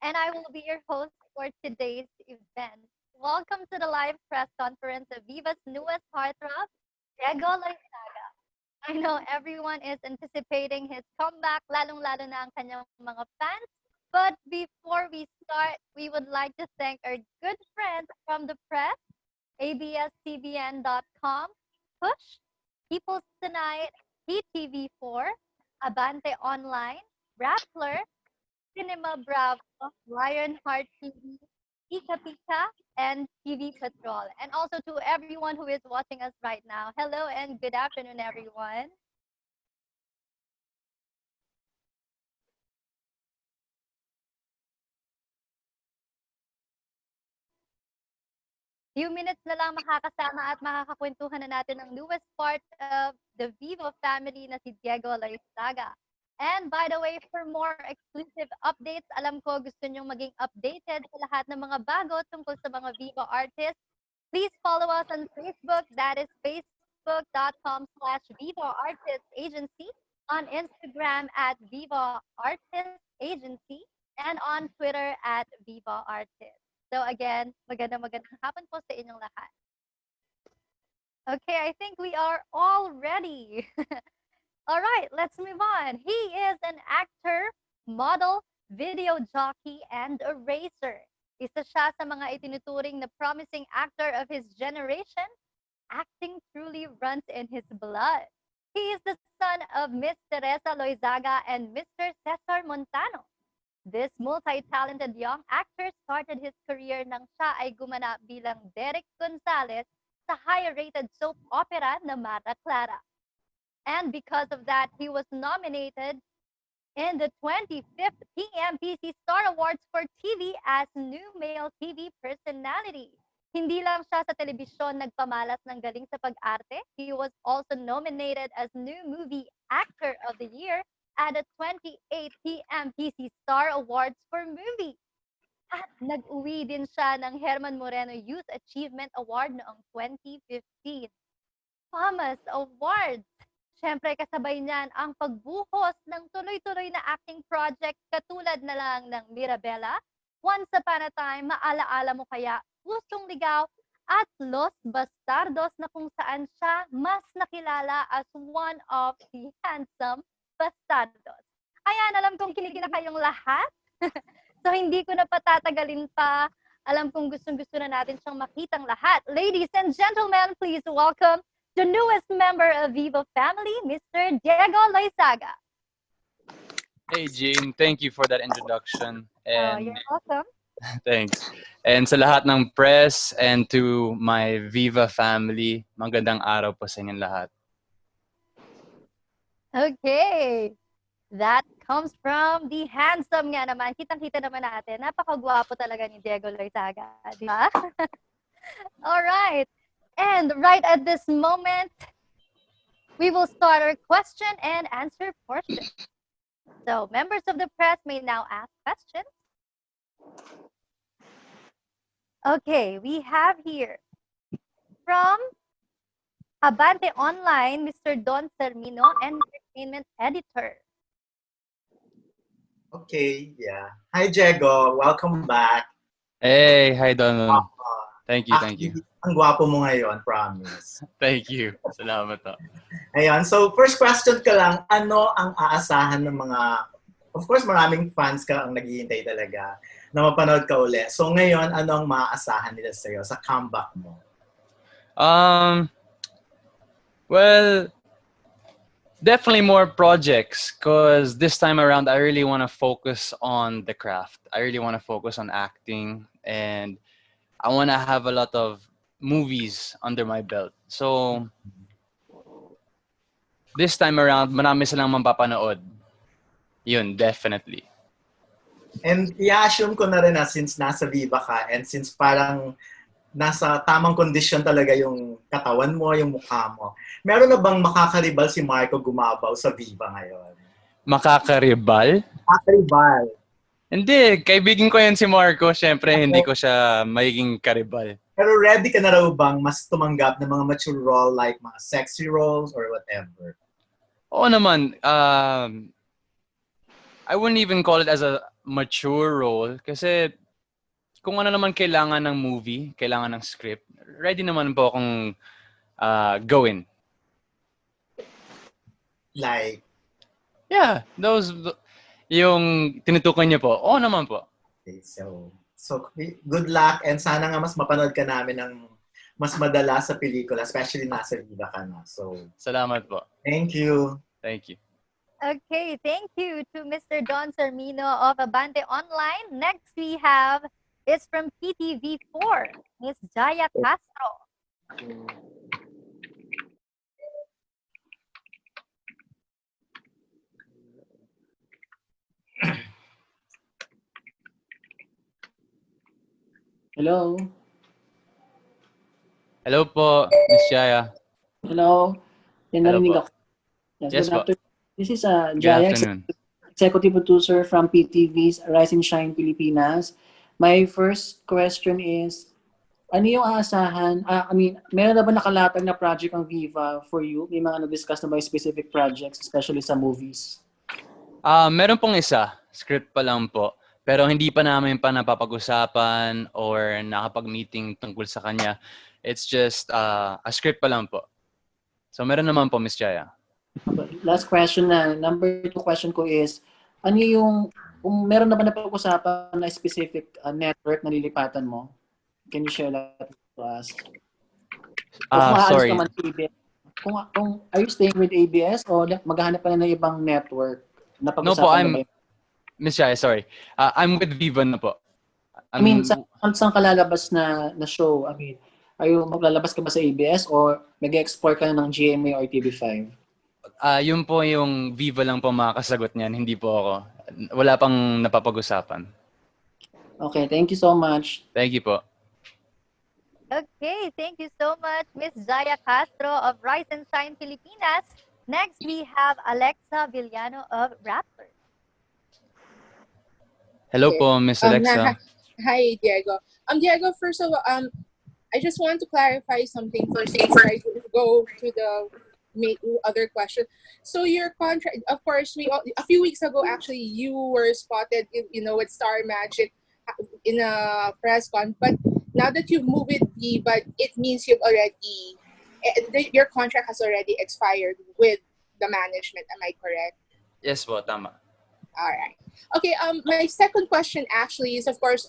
And I will be your host for today's event. Welcome to the live press conference of Viva's newest heartthrob, Diego Loyzaga. I know everyone is anticipating his comeback, lalong-lalo na ang kanyang mga fans. But before we start, we would like to thank our good friends from the press, abscbn.com, Push, People's Tonight, PTV4, Abante Online, Rappler, Cinema Bravo, Lionheart TV, Pika Pika, and TV Patrol. And also to everyone who is watching us right now. Hello and good afternoon, everyone. Few minutes na lang makakasama at makakakwentuhan na natin ang newest part of the Viva family na si Diego Loyzaga. And by the way, for more exclusive updates, alam ko gusto nyong maging updated sa lahat ng mga bago tungkol sa mga Viva artists. Please follow us on Facebook. That is facebook.com/Viva Artist Agency. On Instagram at Viva Artist Agency. And on Twitter at Viva Artist. So again, magandang hapon po sa inyong lahat. Okay, I think we are all ready. All right, let's move on. He is an actor, model, video jockey, and a racer. Isa siya sa mga itinuturing na promising actor of his generation. Acting truly runs in his blood. He is the son of Miss Teresa Loyzaga and Mr. Cesar Montano. This multi-talented young actor started his career nang siya ay gumanap bilang Derek Gonzalez sa high-rated soap opera na Mara Clara. And because of that, he was nominated in the 25th PMPC Star Awards for TV as New Male TV Personality. Hindi lang siya sa telebisyon nagpamalas ng galing sa pag-arte, he was also nominated as New Movie Actor of the Year at the 28th PMPC Star Awards for Movie. At nag-uwi din siya ng Herman Moreno Youth Achievement Award noong 2015. Famous Awards! Siyempre, kasabay niyan ang pagbuhos ng tuloy-tuloy na acting project katulad na lang ng Mirabella, Once Upon a Time, Maalaala Mo Kaya, Pusong Ligaw, at Los Bastardos na kung saan siya mas nakilala as one of the handsome bastardos. Ayan, alam kong kinig na kayong lahat. So, hindi ko na patatagalin pa. Alam kong gustong-gusto na natin siyang makitang lahat. Ladies and gentlemen, please welcome the newest member of Viva family, Mr. Diego Loyzaga. Hey, Jane. Thank you for that introduction. And You're welcome. thanks. And sa lahat ng press and to my Viva family, magandang araw po sa inyong lahat. Okay. That comes from the handsome nga naman. Kitang-kita naman natin. Napakagwapo talaga ni Diego Loyzaga. Di ba? All right. And right at this moment, we will start our question and answer portion. So members of the press may now ask questions. Okay, we have here from Abante Online, Mr. Don Sermino, and entertainment editor. Okay, yeah. Hi, Diego. Welcome back. Hey, hi, Don. Thank you. Ang gwapo mo ngayon, promise. Thank you. Salamat po. Ayan, so first question ka lang, ano ang aasahan ng mga, of course maraming fans ka ang naghihintay talaga na mapanood ka uli. So ngayon, ano ang maaasahan nila sa'yo sa comeback mo? Well, definitely more projects because this time around, I really want to focus on the craft. I really want to focus on acting and I want to have a lot of movies under my belt. So, this time around, marami silang mapapanood. Yun, definitely. And i-assume ko na rin na since nasa Viva ka and since parang nasa tamang kondisyon talaga yung katawan mo, yung mukha mo, meron na bang makakaribal si Marco Gumabaw sa Viva ngayon? Makakaribal? Makakaribal. Hindi, kaibigan ko yan si Marco. Siyempre, hindi ko siya magiging karibal. Pero ready ka na raw bang mas tumanggap ng mga mature role like mga sexy roles or whatever? Oo naman. I wouldn't even call it as a mature role kasi kung ano naman kailangan ng movie, kailangan ng script, ready naman po akong gawin. Like? Yeah, yung tinutukoy niyo po. Oo naman po. Okay, so good luck and sana nga mas mapanood ka namin ng mas madala sa pelikula, especially nasa Viva ka na. So, salamat po. Thank you. Thank you. Okay, thank you to Mr. Don Sermino of Abante Online. Next we have is from PTV4, Miss Jaya Castro. Hello. Hello po, Miss Jaya. Hello. Narinig ako. Yes po. This is Jaya, Executive Producer from PTV's Rise and Shine Pilipinas. My first question is, ano yung aasahan? Meron na ba nakalatag na project ang Viva for you? May mga na-discuss na ba yung specific projects, especially sa movies? Meron pong isa. Script pa lang po. Pero hindi pa namin pa napapag-usapan or nakapag-meeting tungkol sa kanya. It's just a script pa lang po. So meron naman po, Miss Jaya. Last question na. Number 2 question ko is, ano yung, kung meron na ba napag-usapan na specific network na lilipatan mo? Can you share that to us? O kung aalis Sorry. naman sa ABS, kung are you staying with ABS o maghahanap ka na ng ibang network? No po, Napag-usapan na ba yun? Miss Jaya, sorry. I'm with Viva na po. I mean, saan ka lalabas na show? I mean, maglalabas ka ba sa ABS or mag-explore ka na ng GMA or TV5? Yun po yung Viva lang po makakasagot niyan, hindi po ako. Wala pang napapag-usapan. Okay, thank you so much. Thank you po. Okay, thank you so much, Miss Jaya Castro of Rise and Shine Pilipinas. Next, we have Alexa Villano of Raptor. Hello po, Miss Alexa. Hi, Diego. Diego, first of all, I just want to clarify something first before I go to the other question. So your contract, of course, a few weeks ago, actually, you were spotted, with Star Magic in a press con. But now that you've moved with Viva, it means your contract has already expired with the management. Am I correct? Yes po, tama. All right. Okay. My second question actually is, of course,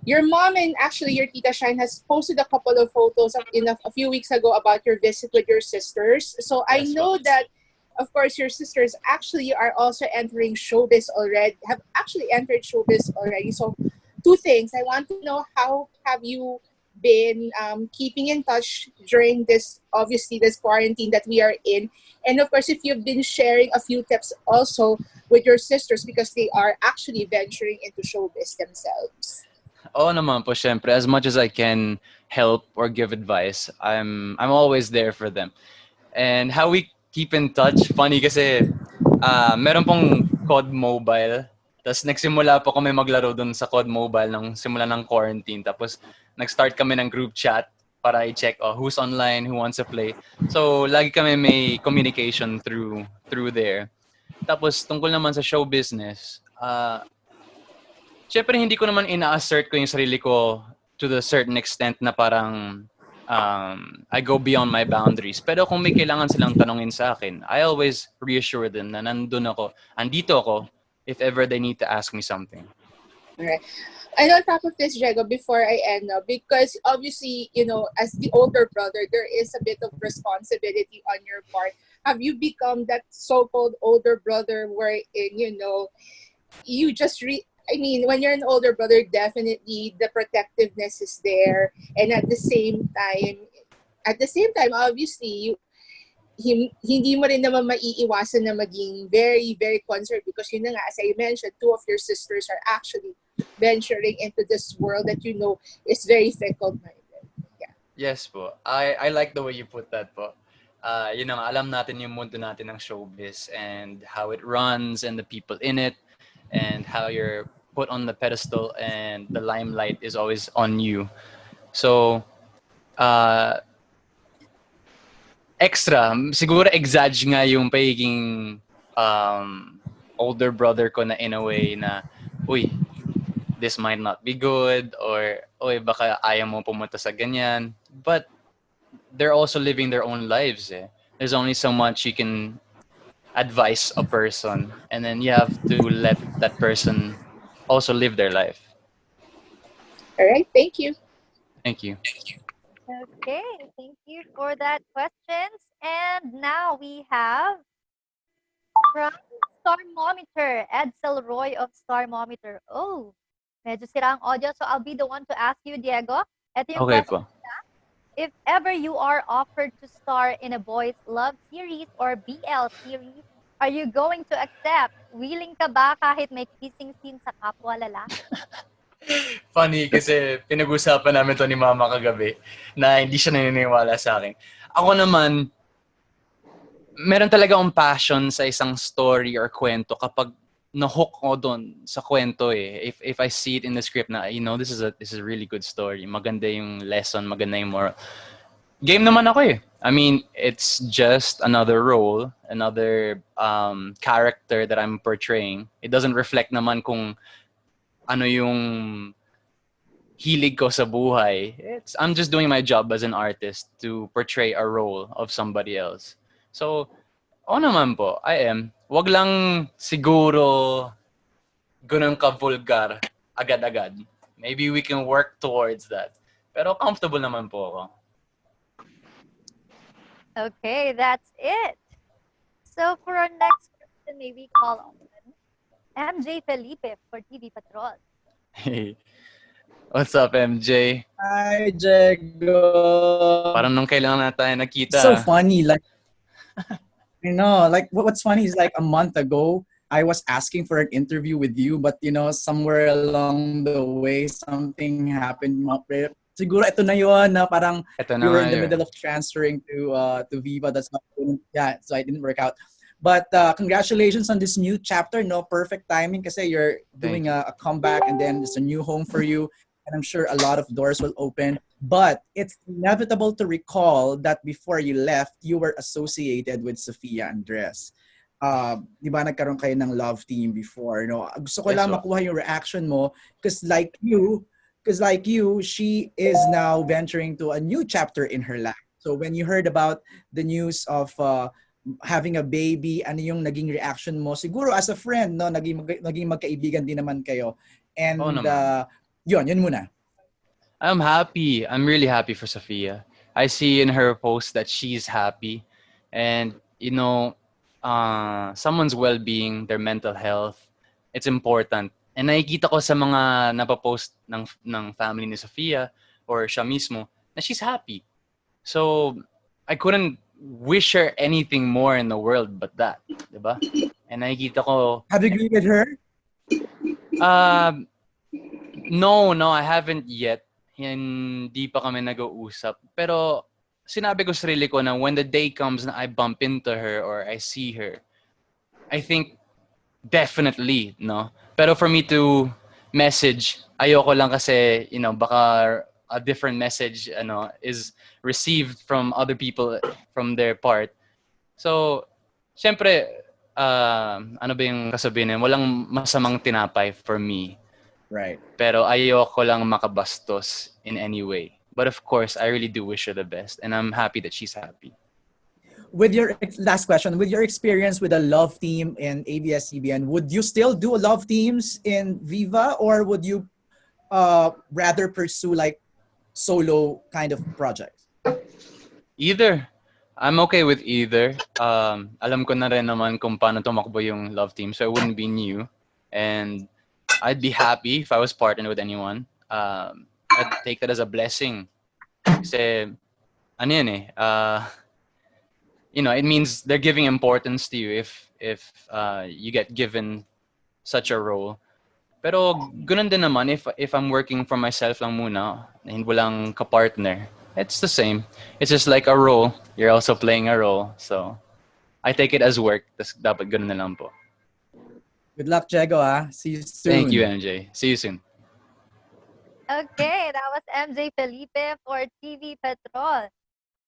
your mom and actually your Tita Shine has posted a couple of photos a few weeks ago about your visit with your sisters. So I know that, of course, your sisters actually are also entering showbiz already. Have actually entered showbiz already. So, two things. I want to know, how have you been keeping in touch during this quarantine that we are in, and of course, if you've been sharing a few tips also with your sisters because they are actually venturing into showbiz themselves. Oo naman po, syempre. As much as I can help or give advice, I'm always there for them. And how we keep in touch, funny kasi meron pong COD Mobile. Tapos nagsimula po kami maglaro dun sa COD Mobile nung simula ng quarantine. Tapos nag-start kami ng group chat para i-check who's online, who wants to play. So lagi kami may communication through there. Tapos tungkol naman sa show business, syempre hindi ko naman ina-assert ko yung sarili ko to the certain extent na parang I go beyond my boundaries. Pero kung may kailangan silang tanongin sa akin, I always reassure them na andito ako if ever they need to ask me something. Alright. And on top of this, Diego, before I end up, because obviously, as the older brother, there is a bit of responsibility on your part. Have you become that so-called older brother wherein, you just when you're an older brother, definitely the protectiveness is there. And at the same time, obviously, hindi mo rin naman maiiwasan na maging very, very concerned because yun na nga, as I mentioned, two of your sisters are actually venturing into this world that is very fickle-minded. Yeah. Yes po. I like the way you put that po. Yun nga, alam natin yung mundo natin ng showbiz and how it runs and the people in it and how you're put on the pedestal and the limelight is always on you. So, extra, siguro exage nga yung pagiging older brother ko na in a way na, uy, this might not be good or, uy, baka ayaw mo pumunta sa ganyan. But they're also living their own lives. There's only so much you can advise a person and then you have to let that person also live their life. All right. Thank you. Thank you. Okay, thank you for that questions. And now we have from Starmometer, Edsel Roy of Starmometer. Oh, medyo sira ang audio, so I'll be the one to ask you, Diego. Ito yung Okay question po. niya. If ever you are offered to star in a boys' love series or BL series, are you going to accept? Willing ka ba kahit may kissing scene sa kapwa lalaki? Funny kasi pinag-usapan namin to ni Mama kagabi na hindi siya naniniwala sa akin. Ako naman, meron talaga akong passion sa isang story or kwento kapag na-hook ko doon sa kwento eh. If I see it in the script na, this is a really good story. Maganda yung lesson, maganda yung moral. Game naman ako eh. I mean, it's just another role, another character that I'm portraying. It doesn't reflect naman kung ano yung hilig ko sa buhay. I'm just doing my job as an artist to portray a role of somebody else. So, oo naman po, I am. Wag lang siguro ganun ka-vulgar agad-agad. Maybe we can work towards that. Pero comfortable naman po ako. Okay, that's it. So for our next question, may we call on MJ Felipe for TV Patrol. Hey. What's up, MJ? Hi, Jego. Parang nung kailan na tayo nakita. So funny. Like, I know. Like, what's funny is like a month ago, I was asking for an interview with you, but somewhere along the way, something happened. Siguro ito na yun na parang Ito na you were in nga the yun. middle of transferring to Viva. That's not yeah, so it didn't work out. But congratulations on this new chapter. No, perfect timing kasi you're doing a comeback and then it's a new home for you. And I'm sure a lot of doors will open. But it's inevitable to recall that before you left, you were associated with Sofia Andres. Di ba nagkaroon kayo ng love team before? No? Gusto ko Yes, lang po. makuha yung reaction mo because like you, she is now venturing to a new chapter in her life. So when you heard about the news of having a baby, ano yung naging reaction mo? Siguro as a friend, no, naging magkaibigan din naman kayo. And Oo naman. yun muna. I'm happy. I'm really happy for Sophia. I see in her post that she's happy. And, someone's well-being, their mental health, it's important. And nakikita ko sa mga napapost ng family ni Sophia or siya mismo na she's happy. So, I couldn't wish her anything more in the world but that. Diba? And nakikita ko... Have you greeted her? No, I haven't yet. Hindi pa kami nag-uusap. Pero sinabi ko sa sarili ko na when the day comes na I bump into her or I see her, I think definitely, no? Pero for me to message, ayoko lang kasi, baka a different message is received from other people from their part. So, syempre, ano ba yung kasabihin niya? Walang masamang tinapay for me. Right. Pero ayoko lang makabastos in any way. But of course, I really do wish her the best. And I'm happy that she's happy. With your last question, with your experience with a love team in ABS-CBN, would you still do love teams in Viva or would you rather pursue like solo kind of projects? Either. I'm okay with either. Alam ko na rin naman kung paano tumakbo yung love team, so it wouldn't be new. And I'd be happy if I was partnered with anyone. I'd take that as a blessing. Kasi, ano yun eh, it means they're giving importance to you if you get given such a role. Pero ganun din naman if I'm working for myself lang muna, hindi walang kapartner. It's the same. It's just like a role. You're also playing a role. So, I take it as work. Tas dapat ganun na lang po. Good luck, Jego. See you soon. Thank you, MJ. See you soon. Okay, that was MJ Felipe for TV Patrol.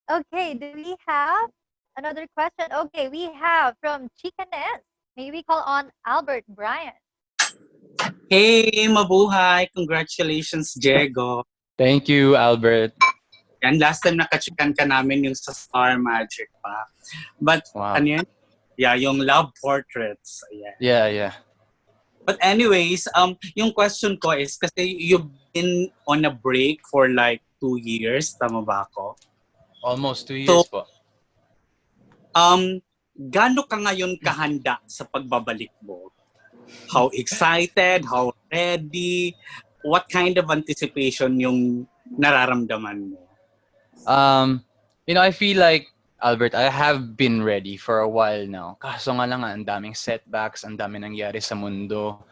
Okay, do we have another question? Okay, we have from Chicanes. May we call on Albert Bryan. Hey, mabuhay! Congratulations, Jego. Thank you, Albert. And last time nakachikan ka namin yung sa Star Magic pa. But, Wow. ano yun? Yeah, yung love portraits. Yeah. Yeah. But anyways, yung question ko is, kasi you've been on a break for like 2 years, tama ba ako? Almost 2 years po. Gaano ka ngayon kahanda sa pagbabalik mo? How excited? How ready? What kind of anticipation yung nararamdaman mo? I feel like, Albert, I have been ready for a while now. Kaso nga lang, ang daming setbacks, ang daming nangyari sa mundo.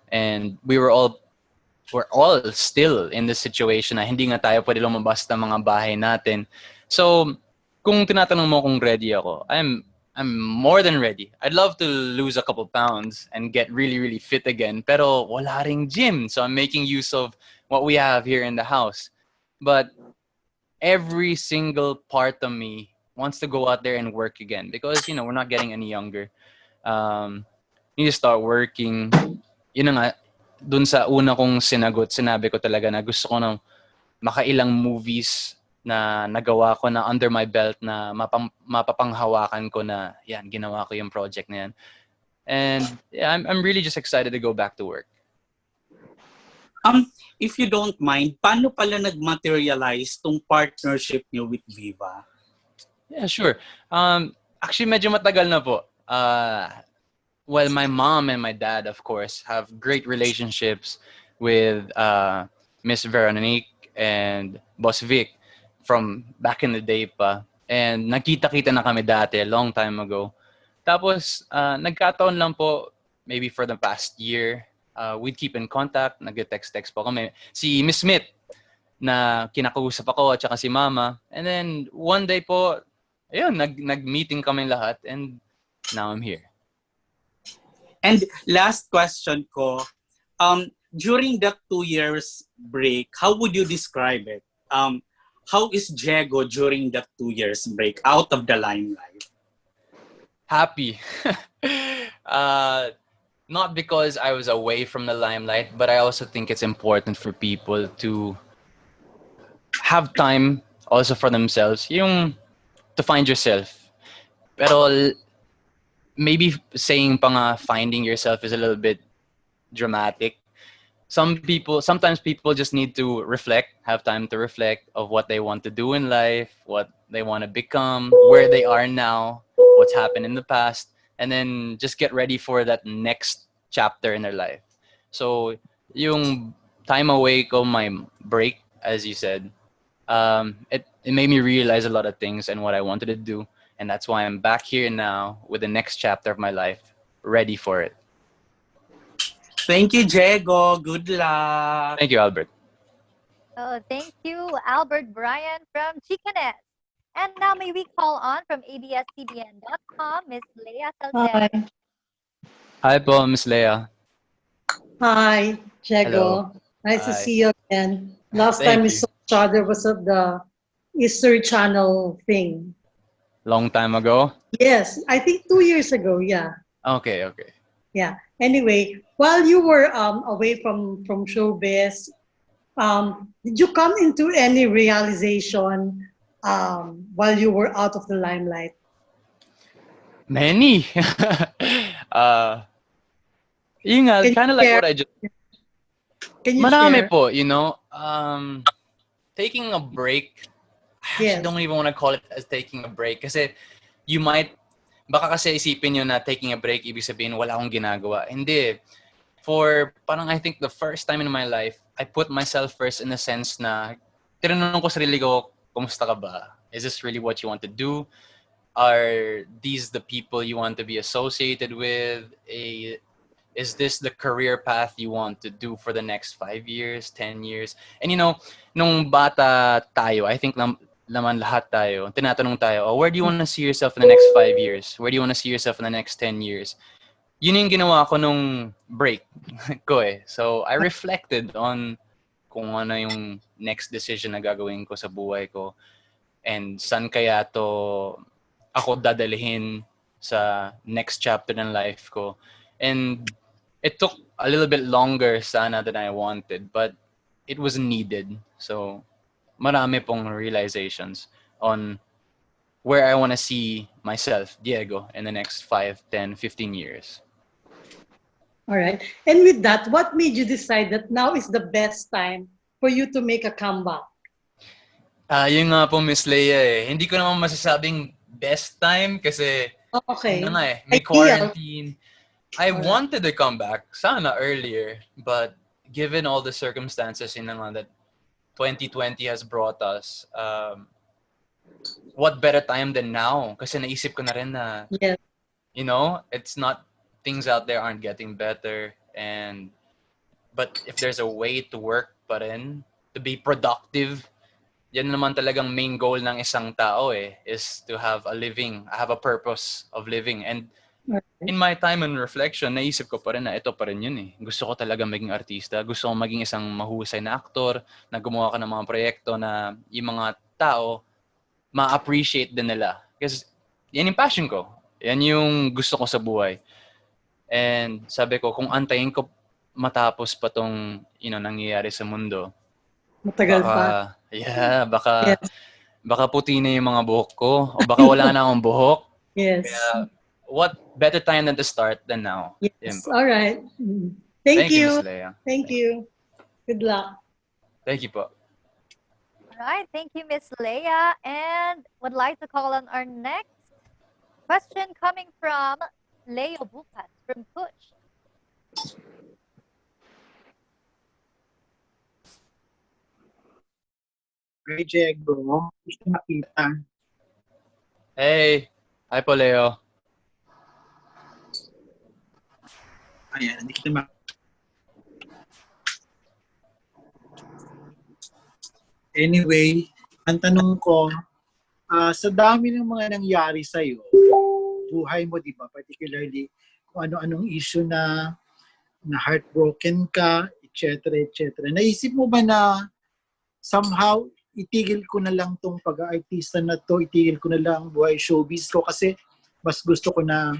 And we're all still in this situation na hindi nga tayo pwede lumabas ng mga bahay natin. So, kung tinatanong mo kung ready ako, I'm more than ready. I'd love to lose a couple pounds and get really, really fit again. Pero wala ring gym. So I'm making use of what we have here in the house. But every single part of me wants to go out there and work again because, we're not getting any younger. You need to start working. Yun na nga, dun sa una kong sinabi ko talaga na gusto ko ng makailang movies na nagawa ko na under my belt na mapapanghawakan ko na yan, ginawa ko yung project na yan. And yeah, I'm really just excited to go back to work. If you don't mind, paano pala nag-materialize tong partnership niyo with Viva? Yeah, sure. Actually, medyo matagal na po. Well, my mom and my dad, of course, have great relationships with Miss Veronique and Boss Vic from back in the day pa. And nakita-kita na kami dati, a long time ago. Tapos, nagkataon lang po, maybe for the past year, we'd keep in contact, nag-text po kami. Si Miss Smith, na kinakausap ako at saka si Mama. And then, one day po, ayun, nag-meeting kami lahat and now I'm here. And last question ko, during that 2 years break, how would you describe it? How is Diego during that 2 years break out of the limelight? Happy. Not because I was away from the limelight, but I also think it's important for people to have time also for themselves, yung to find yourself. Pero maybe saying pa nga finding yourself is a little bit dramatic. Sometimes people just need to reflect, have time to reflect of what they want to do in life, what they want to become, where they are now, what's happened in the past, and then just get ready for that next chapter in their life. So, yung time away ko, my break, as you said, it made me realize a lot of things and what I wanted to do. And that's why I'm back here now with the next chapter of my life, ready for it. Thank you, Diego. Good luck. Thank you, Albert. Oh, thank you, Albert Bryan from Chicanes. And now may we call on from abscbn.com, Miss Leah Salcedo. Hi. Hi po, Miss Leah. Hi, Diego. Hello. Nice to Hi. see you again. Last Thank time we you. saw each other was at the Easter Channel thing. Long time ago? Yes, I think 2 years ago, yeah. Okay. Yeah. Anyway, while you were away from showbiz, did you come into any realization while you were out of the limelight? Many. Yun nga, Can you kind of like share? what I just... Can you Marami share? po, you know. Taking a break, I Yes. actually don't even want to call it as taking a break. Kasi you might, baka kasi isipin nyo na taking a break, ibig sabihin wala akong ginagawa. Hindi. Parang I think the first time in my life, I put myself first in the sense na, tinanong ko sarili ko, kumusta ka ba? Is this really what you want to do? Are these the people you want to be associated with? Is this the career path you want to do for the next 5 years, 10 years? And you know, nung bata tayo, I think naman lahat tayo, tinatanong tayo, where do you want to see yourself in the next 5 years? Where do you want to see yourself in the next 10 years? Yun yung ginawa ko nung break ko eh. So I reflected on kung ano yung next decision na gagawin ko sa buhay ko. And saan kaya to ako dadalhin sa next chapter ng life ko. And it took a little bit longer sana than I wanted, but it was needed. So marami pong realizations on where I want to see myself, Diego, in the next 5, 10, 15 years. All right. And with that, what made you decide that now is the best time for you to make a comeback? Yun nga po, Miss Leia eh. Hindi ko naman masasabing best time kasi Okay. yun na nga eh, may Ideal. quarantine. I Alright. wanted to come back sana earlier, but given all the circumstances yun na nga that 2020 has brought us, what better time than now? Kasi naisip ko na rin na, Yes. you know, it's not, things out there aren't getting better. But if there's a way to work pa rin, to be productive, yan naman talagang main goal ng isang tao eh, is to have a living, have a purpose of living. And in my time and reflection, naisip ko pa rin na ito pa rin yun eh. Gusto ko talaga maging artista. Gusto ko maging isang mahusay na aktor, na gumawa ka ng mga proyekto na yung mga tao ma-appreciate din nila. Kasi yan yung passion ko. Yan yung gusto ko sa buhay. And sabi ko, kung antayin ko matapos pa tong, nangyayari sa mundo. Matagal pa. Baka Yes. baka puti na yung mga buhok ko o baka wala na akong buhok. Yes. Kaya, what better time than to start than now? Yun Yes. po. All right. Thank you, you. Miss Leia. Thank you. Good luck. Thank you po. All right, thank you, Miss Leia. And would like to call on our next question coming from Leo Bukas from Push. Hi, Diego. Gusto makita. Hey! Hi po, Leo. Ayan, hindi kita makita. Anyway, ang tanong ko, sa dami ng mga nangyari sa'yo, buhay mo, di ba? Particularly, kung ano-anong issue na heartbroken ka, etc., etc. Naisip mo ba na somehow, itigil ko na lang tong pag-aartista na to, itigil ko na lang buhay showbiz ko kasi mas gusto ko na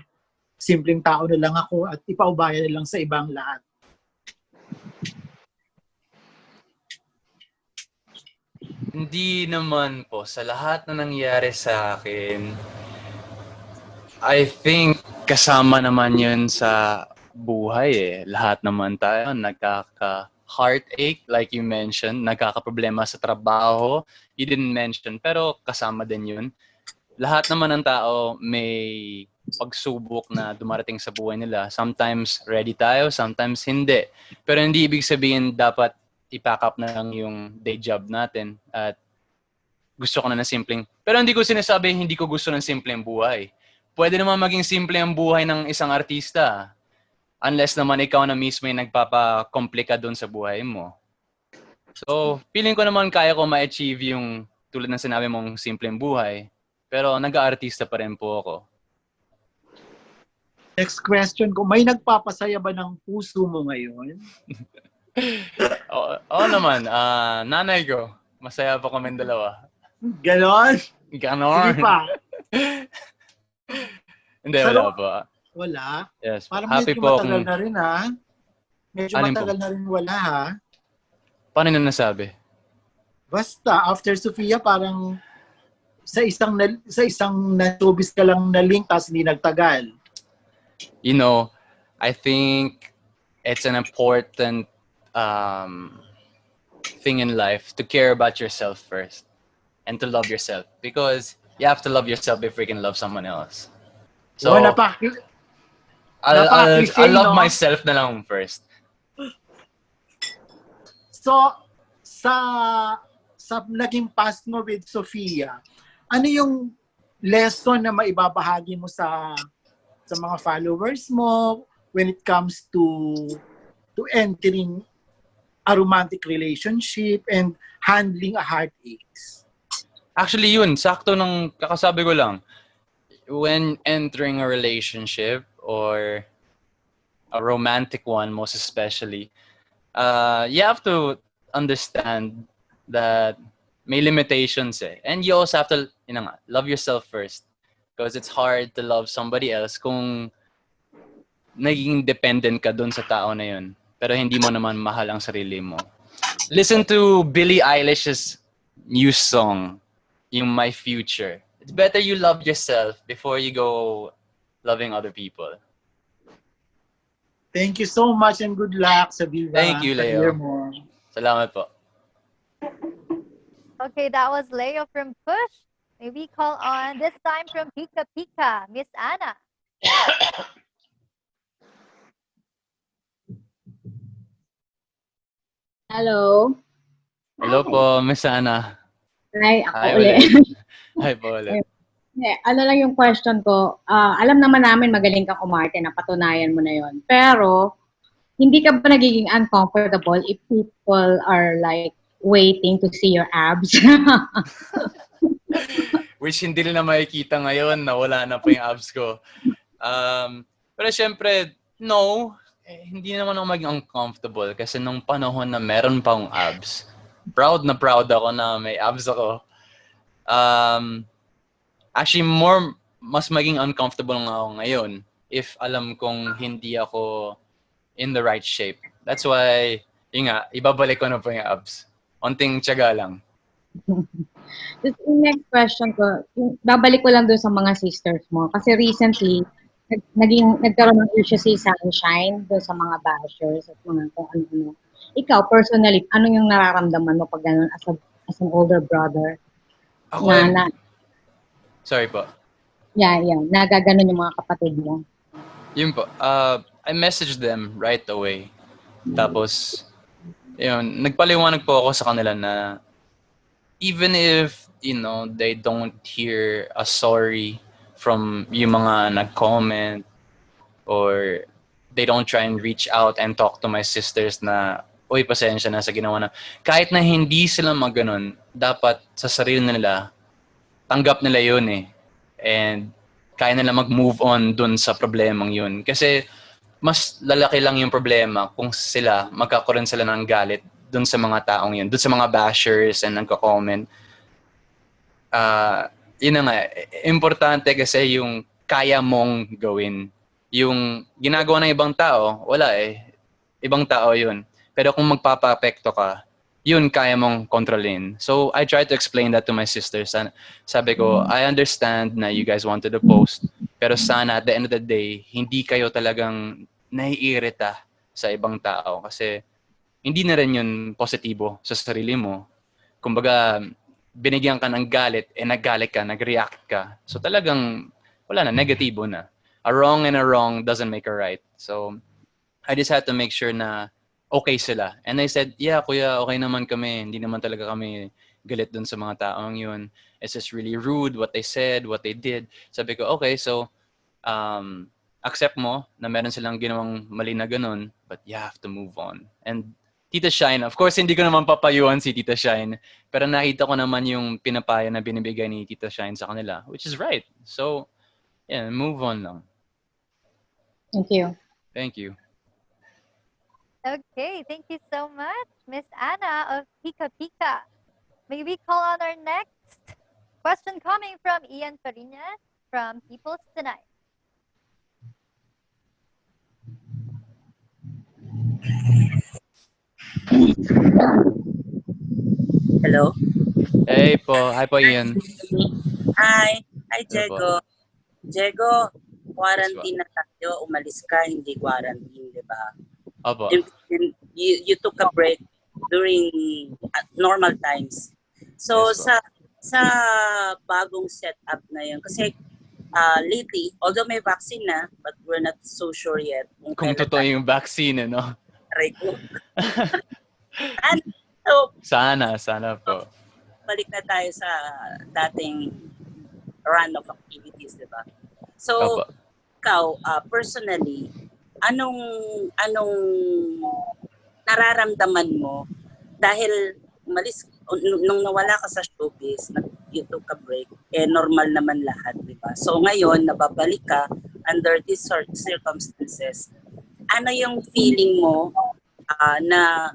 simpleng tao na lang ako at ipaubaya na lang sa ibang lahat. Hindi naman po. Sa lahat na nangyari sa akin, I think kasama naman yun sa buhay eh. Lahat naman tayo nagkaka-heartache, like you mentioned, nagkaka-problema sa trabaho. You didn't mention, pero kasama din yun. Lahat naman ng tao may pagsubok na dumarating sa buhay nila. Sometimes ready tayo, sometimes hindi. Pero hindi ibig sabihin dapat i-pack up na lang yung day job natin at gusto ko na ng simpleng. Pero hindi ko sinasabi hindi ko gusto ng simpleng buhay. Pwede naman maging simple ang buhay ng isang artista. Unless naman ikaw na mismo yung nagpapakomplika doon sa buhay mo. So, feeling ko naman kaya ko ma-achieve yung tulad ng sinabi mong simpleng buhay. Pero nag-aartista pa rin po ako. Next question ko, may nagpapasaya ba ng puso mo ngayon? Oo naman, nanay ko. Masaya pa kami dalawa. Ganon? Ganon. Hindi pa. Hindi, wala pa. Wala? Yes, parang happy medyo po matagal akong... na rin ha? Medyo Alin matagal po? na rin wala ha? Paano na nasabi? Basta, after Sofia, parang sa isang na-showbiz ka lang na link tapos hindi nagtagal. You know, I think it's an important thing in life to care about yourself first and to love yourself because you have to love yourself before you can love someone else. So, Oh, I'll love myself na lang first. So, sa naging past mo with Sofia, ano yung lesson na maibabahagi mo sa mga followers mo when it comes to entering a romantic relationship and handling a heartaches? Actually, yun. Sakto ng kakasabi ko lang. When entering a relationship or a romantic one, most especially, you have to understand that may limitations eh. And you also have to, love yourself first. Because it's hard to love somebody else kung naging dependent ka dun sa tao na yun. Pero hindi mo naman mahal ang sarili mo. Listen to Billie Eilish's new song, yung My Future. It's better you love yourself before you go loving other people. Thank you so much and good luck sa Viva. Thank you, Leo. Mo. Salamat po. Okay, that was Leo from Push. Maybe call on, this time from Pika Pika, Miss Anna. Hello. Hello po, Miss Anna. Hi, ako Hi ulit. Hi po ulit. Ano lang yung question ko, alam naman namin magaling kang umarte, napatunayan mo na yon. Pero, hindi ka ba nagiging uncomfortable if people are like waiting to see your abs? Which hindi nila makikita ngayon na wala na po yung abs ko. Pero syempre, no. Hindi naman ako maging uncomfortable kasi nung panahon na meron pa akong abs, proud na proud ako na may abs ako. Actually, mas maging uncomfortable nga ako ngayon if alam kong hindi ako in the right shape. That's why, yun nga, ibabalik ko na po yung abs. Onting tiyaga lang. Just yung next question ko, babalik ko lang doon sa mga sisters mo. Kasi recently, nagkaroon ng issue si Sunshine doon sa mga bashers at mga kung ano-ano. Ikaw, personally, ano yung nararamdaman mo pag gano'n as an older brother? Ako, sorry po. Yeah, nagaganon yung mga kapatid mo. Yun po. I messaged them right away. Tapos, yun, nagpaliwanag po ako sa kanila na even if, they don't hear a sorry from yung mga nag-comment or they don't try and reach out and talk to my sisters na, uy, pasensya na sa ginawa na. Kahit na hindi sila maganon, dapat sa sarili nila, tanggap nila yun eh. And kaya nila mag-move on dun sa problemang yun. Kasi mas lalaki lang yung problema kung sila, magkakaroon sila ng galit dun sa mga taong yun, dun sa mga bashers and nagko-comment. Yun na nga, importante kasi yung kaya mong gawin. Yung ginagawa ng ibang tao, wala eh. Ibang tao yun. Pero kung magpapa-apekto ka, yun kaya mong kontrolin. So, I tried to explain that to my sisters. Sabi ko, I understand na you guys wanted to post, pero sana at the end of the day, hindi kayo talagang naiirita sa ibang tao kasi hindi na rin yun positibo sa sarili mo. Kumbaga, binigyan ka ng galit, naggalit ka, nag-react ka. So talagang, wala na, negatibo na. A wrong and a wrong doesn't make a right. So, I just had to make sure na okay sila. And I said, yeah, kuya, okay naman kami. Hindi naman talaga kami galit dun sa mga taong yun. It's just really rude what they said, what they did. Sabi ko, okay, so, accept mo na meron silang ginawang mali na ganun, but you have to move on. And Tita Shine, of course, hindi ko naman papayuhan si Tita Shine, pero nakita ko naman yung pinapaya na binibigay ni Tita Shine sa kanila, which is right. So, yeah, move on lang. Thank you. Thank you. Okay, thank you so much, Miss Anna of Pika Pika. May we call on our next question coming from Ian Farinas from People's Tonight. Hello? Hey po. Hi po, Ian. Hi. Hi, Hello Diego. Diego, quarantine na tayo. Umalis ka, hindi quarantine, di ba? Opo. You took a break during normal times. So, Yes, sa bagong setup na yun, kasi lately, although may vaccine na, but we're not so sure yet. Kung totoo yung vaccine, no? Aray ko. And so, sana po. balik na tayo sa dating run of activities, di ba? So, Opo. ikaw, personally, anong nararamdaman mo dahil umalis, nung nawala ka sa showbiz, you took a break, normal naman lahat, di ba? So, ngayon, nababalik ka under these circumstances. Ano yung feeling mo na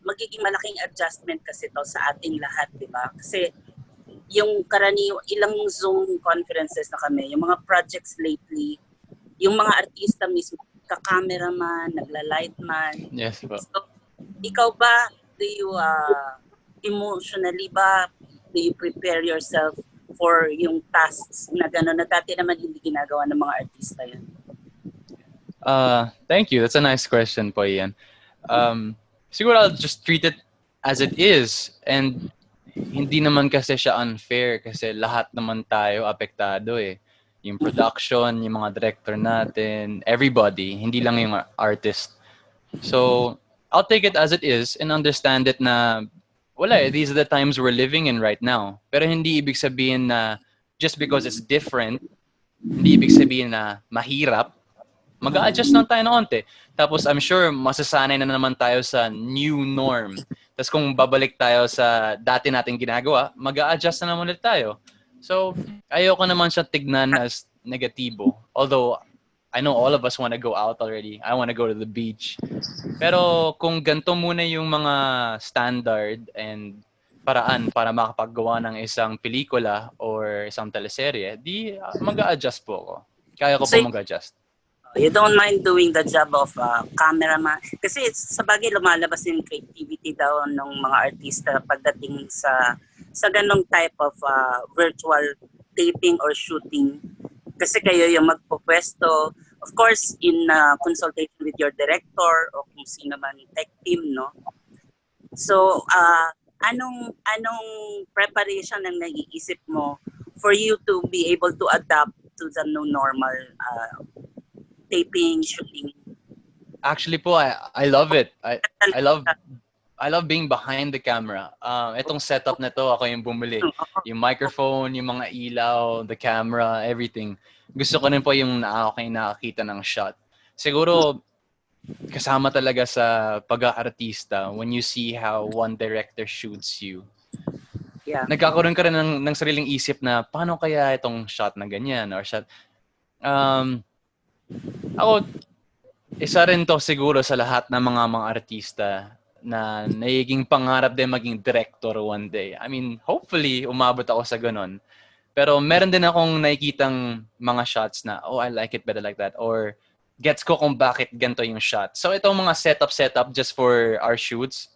magiging malaking adjustment kasi to sa ating lahat, di ba? Kasi yung ilang Zoom conferences na kami, yung mga projects lately, yung mga artista mismo, ka-cameraman, nagla-lightman. Yes po. So, ikaw ba, do you emotionally ba, do you prepare yourself for yung tasks na gano'n na dati naman hindi ginagawa ng mga artista yan? Thank you. That's a nice question po, Ian. Siguro I'll just treat it as it is. And hindi naman kasi siya unfair kasi lahat naman tayo apektado eh. Yung production, yung mga director natin, everybody, hindi lang yung artist. So, I'll take it as it is and understand it na wala eh, these are the times we're living in right now. Pero hindi ibig sabihin na just because it's different, hindi ibig sabihin na mahirap, mag-a-adjust lang tayo ng onte. Tapos I'm sure masasanay na naman tayo sa new norm. Tapos kung babalik tayo sa dati nating ginagawa, mag-a-adjust na naman ulit tayo. So, ayoko naman siya tignan as negatibo. Although, I know all of us want to go out already. I want to go to the beach. Pero kung ganito muna yung mga standard and paraan para makapaggawa ng isang pelikula or isang teleserye, di mag-a-adjust po ako. Kaya ko po mag-adjust. You don't mind doing the job of cameraman. Kasi sa bagay lumalabas yung creativity daw ng mga artista pagdating sa ganong type of virtual taping or shooting. Kasi kayo yung magpupwesto, of course, in consultation with your director o kung sino man tech team, no? So, anong preparation ang naiisip mo for you to be able to adapt to the new normal taping, shooting? Actually po, I love it. I love being behind the camera. Itong setup na to, ako yung bumili. Yung microphone, yung mga ilaw, the camera, everything. Gusto ko rin po yung nakakita ng shot. Siguro, kasama talaga sa pag-aartista when you see how one director shoots you. Yeah. Nagkakaroon ka rin ng sariling isip na, paano kaya itong shot na ganyan? Or shot. Ako, isa rin to siguro sa lahat ng mga artista na nagiging pangarap din maging director one day. I mean, hopefully, umabot ako sa ganun. Pero meron din akong nakikitang mga shots na, oh, I like it better like that. Or gets ko kung bakit ganito yung shot. So, itong mga setup just for our shoots,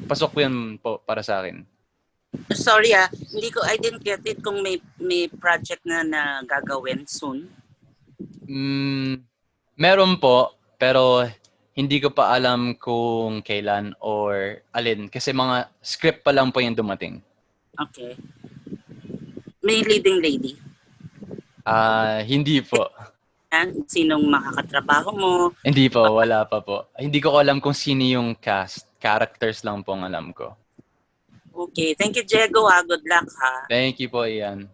pasok yun po para sa akin. Sorry I didn't get it kung may project na gagawin soon. Meron po, pero hindi ko pa alam kung kailan or alin. Kasi mga script pa lang po yung dumating. Okay. May leading lady? Hindi po. Sinong makakatrabaho mo? Hindi po, wala pa po. Hindi ko alam kung sino yung cast. Characters lang po ang alam ko. Okay. Thank you, Diego. Good luck, ha? Thank you po, Ian.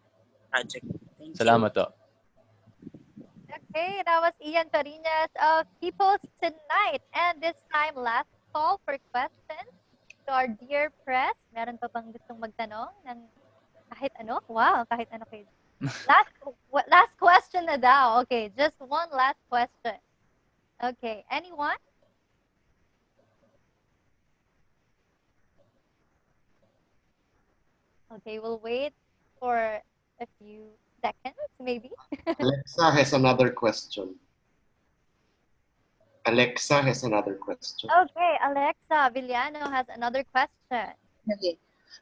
Project. Thank Salamat you. po. Okay, that was Ian Torinas of People's Tonight. And this time, last call for questions to our dear press. Meron pa bang gustong magtanong ng kahit ano? Wow, kahit ano kayo. Last question na daw. Okay, just one last question. Okay, anyone? Okay, we'll wait for a few seconds, maybe. Alexa has another question. Okay, Alexa Villano has another question.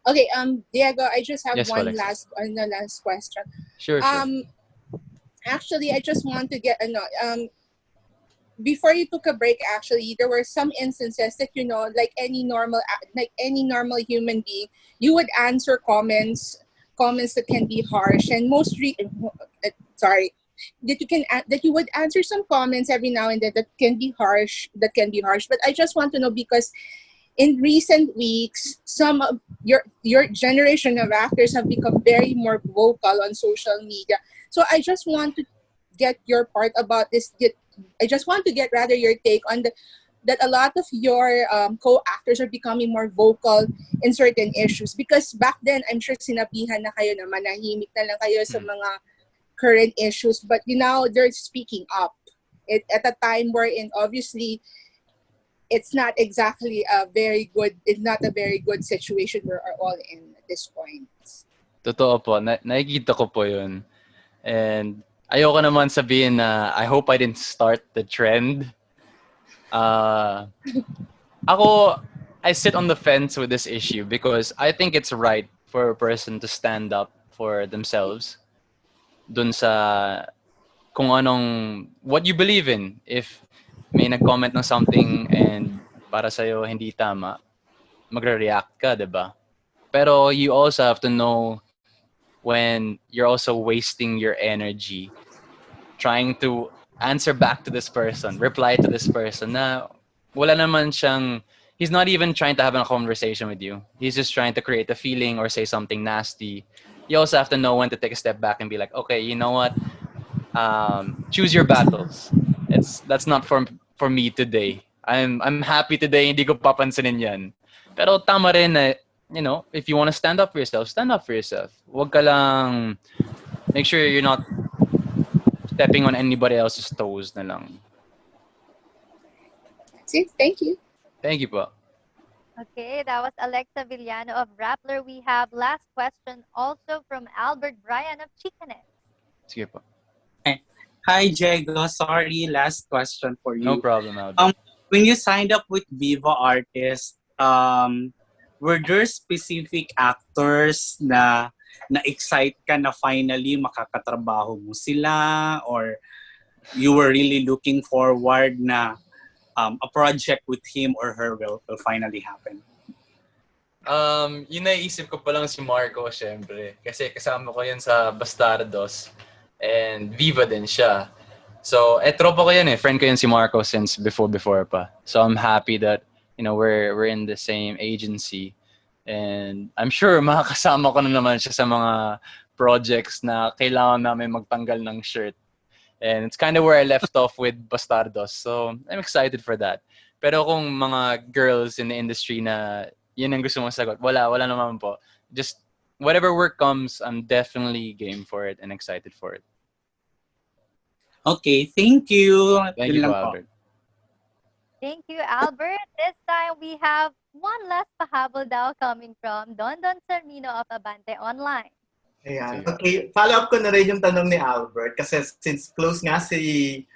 Okay, Diego, I just have Yes, one Alexa. last question. Sure. Actually, I just want to get before you took a break, actually, there were some instances that, like any normal human being, you would answer comments that can be harsh, and that you would answer some comments every now and then that can be harsh. But I just want to know, because in recent weeks, some of your generation of actors have become very more vocal on social media. So I just want to get your part about this. I just want to get your take on that a lot of your co-actors are becoming more vocal in certain issues. Because back then, I'm sure sinabihan na kayo na manahimik na lang kayo sa mga current issues. But now they're speaking up. At a time wherein obviously it's not exactly it's not a very good situation we're all in at this point. Totoo po. Nakikita ko po yun. And ayoko naman sabihin na I hope I didn't start the trend. Ako, I sit on the fence with this issue because I think it's right for a person to stand up for themselves dun sa kung what you believe in. If may nag-comment ng something and para sa'yo hindi tama, magre-react ka, diba? Pero you also have to know when you're also wasting your energy trying to answer back to this person, reply to this person na wala naman siyang, he's not even trying to have a conversation with you. He's just trying to create a feeling or say something nasty. You also have to know when to take a step back and be like, okay, you know what? Choose your battles. That's not for me today. I'm happy today, hindi ko papansinin yan. Pero tama rin na, if you want to stand up for yourself, stand up for yourself. Huwag ka lang, make sure you're not stepping on anybody else's toes na lang. See, thank you. Thank you po. Okay, that was Alexa Villano of Rappler. We have last question also from Albert Bryan of Chicanes. Sige po. Hi, Diego. Sorry, last question for No you. problem, Albert. When you signed up with Viva Artists, were there specific actors na na-excite ka na finally makakatrabaho mo sila, or you were really looking forward na a project with him or her will finally happen? Yung naisip ko pa lang si Marco, syempre. Kasi kasama ko yan sa Bastardos. And Viva din siya. So, tropa ko yan eh. Friend ko yan si Marco since before pa. So, I'm happy that, we're in the same agency. And I'm sure makakasama ko na naman siya sa mga projects na kailangan namin magtanggal ng shirt. And it's kind of where I left off with Bastardos. So, I'm excited for that. Pero kung mga girls in the industry na yun ang gusto mong sagot, wala naman po. Just whatever work comes, I'm definitely game for it and excited for it. Okay, thank you. Thank you po, Albert. Thank you, Albert. This time we have one last pahabol daw coming from Don Sermino of Abante Online. Ayan. Okay, follow up ko na rin yung tanong ni Albert kasi since close nga si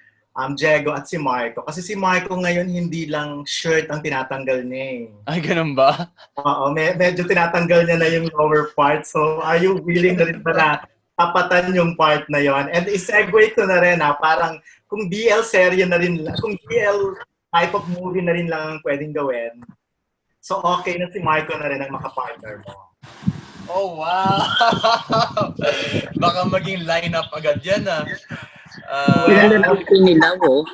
Diego at si Marco. Kasi si Marco ngayon hindi lang shirt ang tinatanggal niya eh. Ay, ganun ba? Oo, medyo tinatanggal niya na yung lower part. So, are you willing na rin ba na tapatan yung part na yon? And i-segue ko na rin parang kung BL serye na rin, kung BL type of movie na rin lang ang pwedeng gawin, so okay na si Marco na rin ang makapartner mo. Oh, wow! Baka maging lineup agad yan Pinalala ko nila, oh.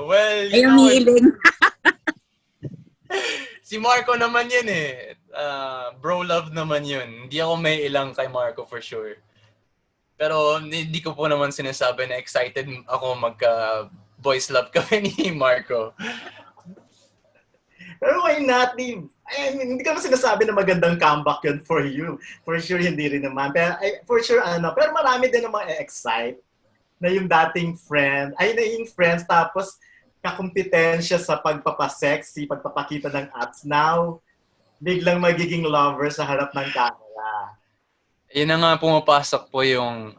Well, Ayaw ni Iling. si Marco naman yun eh. Bro love naman yun. Hindi ako may ilang kay Marco for sure. Pero hindi ko po naman sinasabi na excited ako magka-boys love kami ni Marco. Pero why not? I mean, hindi ko naman sinasabi na magandang comeback yun for you. For sure, hindi rin naman. Pero for sure, pero marami din namang excite na yung dating friend, naging friends, tapos kakumpetensya sa pagpapasexy, pagpapakita ng abs. Now, biglang magiging lover sa harap ng camera. Yun na nga pumapasok po yun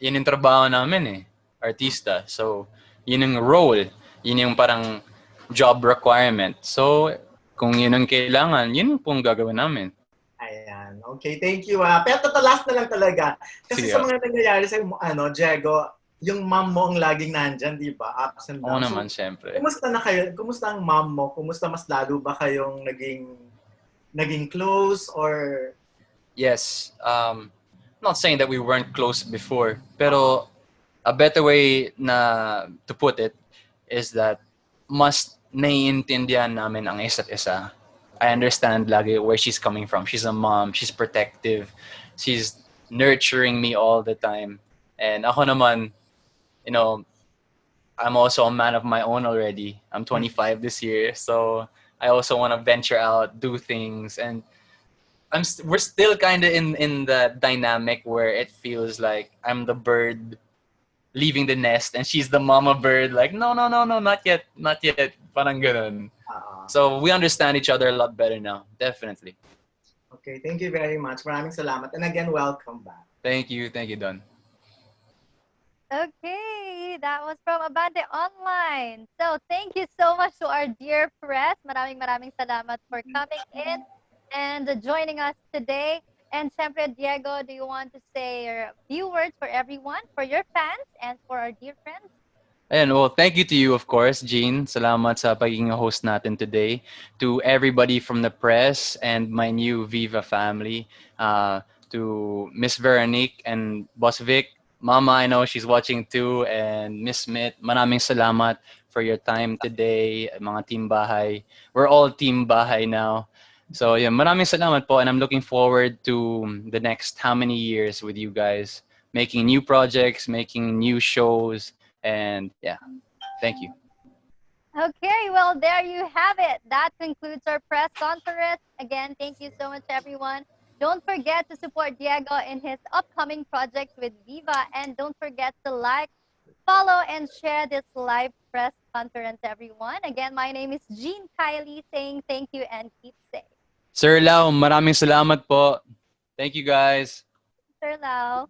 yung trabaho namin eh, artista. So, yun yung role. Yun yung parang job requirement. So, kung yun ang kailangan, yun pong gagawin namin. Ayan. Okay, thank you. Pero last na lang talaga. Kasi Sige. sa mga nangyayari sa Diego, yung mom mo ang laging nandyan, di ba? Ups and Oo downs. naman, syempre. Kumusta na kayo? Kumusta ang mom mo? Kumusta mas lalo ba kayong naging close or... Yes. Not saying that we weren't close before, pero a better way to put it is that mas naiintindihan namin ang isa't isa. I understand lagi where she's coming from. She's a mom. She's protective. She's nurturing me all the time. And ako naman, I'm also a man of my own already. I'm 25 this year, so I also want to venture out, do things, and we're still kind of in the dynamic where it feels like I'm the bird leaving the nest and she's the mama bird, like no, not yet, parang ganun. So we understand each other a lot better now, definitely. Okay, thank you very much. Maraming salamat. And again, welcome back. Thank you, Don. Okay, that was from Abante Online. So thank you so much to our dear press. Maraming salamat for coming in and joining us today. And syempre, Diego, do you want to say a few words for everyone, for your fans, and for our dear friends? And well, thank you to you, of course, Jean. Salamat sa pagiging host natin today. To everybody from the press and my new Viva family. To Miss Veronique and Boss Vic. Mama, I know she's watching too. And Miss Smith, maraming salamat for your time today. Mga Team Bahay. We're all Team Bahay now. So yeah, maraming salamat po. And I'm looking forward to the next how many years with you guys. Making new projects, making new shows. And yeah, thank you. Okay, well, there you have it. That concludes our press conference. Again, thank you so much, everyone. Don't forget to support Diego in his upcoming projects with Viva. And don't forget to like, follow, and share this live press conference, everyone. Again, my name is Jean Kylie saying thank you and keep safe. Sir Lau, maraming salamat po. Thank you, guys. Sir Lau.